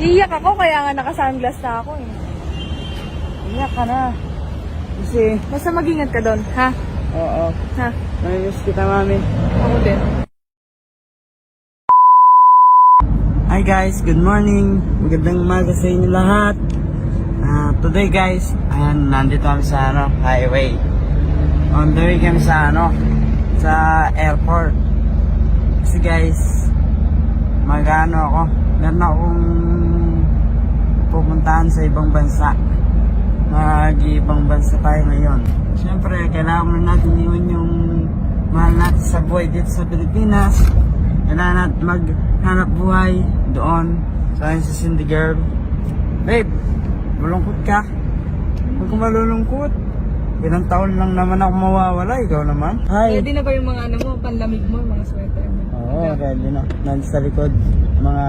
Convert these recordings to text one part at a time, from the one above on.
Iiyak ako, kaya nga naka-sunglass na ako eh. Iyak ka na. Kasi, Basta mag-ingat ka doon, ha? oo. Ha? Namiss kita, mami. Ako din. Hi guys, good morning. Magandang umaga sa inyo lahat. Today guys, ayan, nandito kami sa highway. On the way kami sa sa airport. Kasi guys, ako. Meron akong pupuntahan sa ibang bansa. Mag-ibang bansa tayo ngayon. Siyempre, kailangan mo natin iwan yung mahal natin sa buhay dito sa Pilipinas. Kailangan natin maghanap buhay doon sa Cindy Girl. Babe, malungkot ka? Huwag ka malulungkot. Ilang taon lang naman ako mawawala, ikaw naman. Hi! Ready na ba yung mga panlamig mo, yung mga sweater mo? Oo, ready na. Nandito sa likod, mga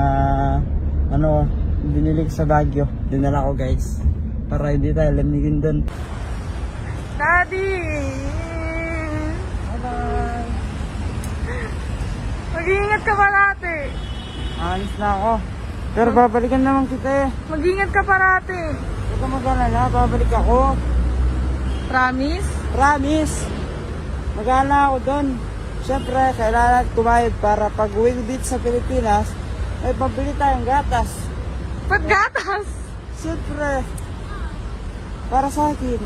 binilig sa Baguio. Dinala ko guys. Para hindi tayo lamigin doon. Daddy! Bye-bye! Mag-iingat ka parati. Alis na ako. Pero babalikan naman kita eh. Mag-ingat ka parati. Huwag ka mag-alala, babalik ako. Promise? Promise! Mag-alala ako doon. Siyempre, kailangan kumayod para pag uwi ko dito sa Pilipinas, ay pabili tayong gatas. Ba't gatas? Siyempre, para sa akin.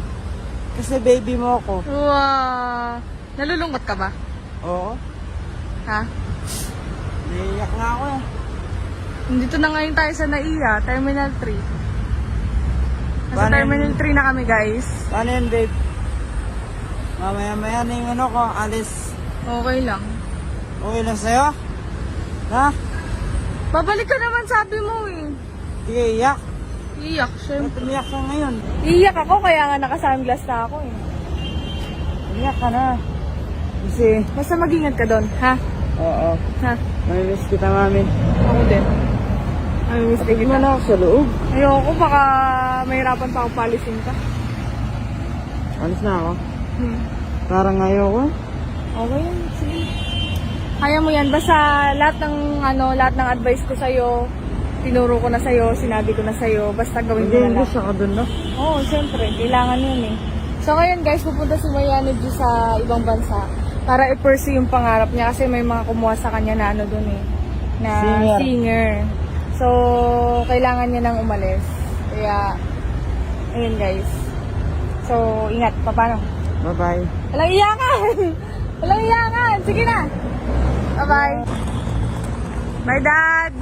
Kasi baby mo ako. Wow! Nalulungkot ka ba? Oo. Ha? Naiiyak nga ako eh. Nandito na ngayon tayo sa NAIA, Terminal 3. Nasa Paano Terminal 3 na kami guys. Paano yun, babe? Mamaya-maya na yung ko, alis. Okay lang. Okay lang sa'yo? Ha? Babalik ka naman sabi mo eh. Sige, iyak. Iiyak, Ba't syempre. umiyak ka ngayon? Iiyak ako, kaya nga naka-sunglass na ako eh. Umiyak ka na. Kasi, Basta mag-ingat ka doon, ha? oo. Ha? Namiss kita, mami. Ako din. Ay, miss Pagod kita. mo na ako sa loob. Ayoko, baka mahirapan pa ako palisin ka. Alis na ako. Parang ayoko. Okay yan, sige. Kaya mo yan, basta lahat ng advice ko sa'yo, tinuro ko na sa'yo, sinabi ko na sa'yo, basta gawin mo na lang. Mag-English ako dun, no? Oo, siyempre, kailangan yun eh. So ngayon guys, pupunta si Mariano Diyos sa ibang bansa para i-pursue yung pangarap niya kasi may mga kumuha sa kanya na dun eh, na singer. So, kailangan niya nang umalis. Kaya, ayun guys. So, ingat, paano? Bye-bye. Walang iyakan! Walang iyakan! Sige na! Bye-bye! Bye, Dad!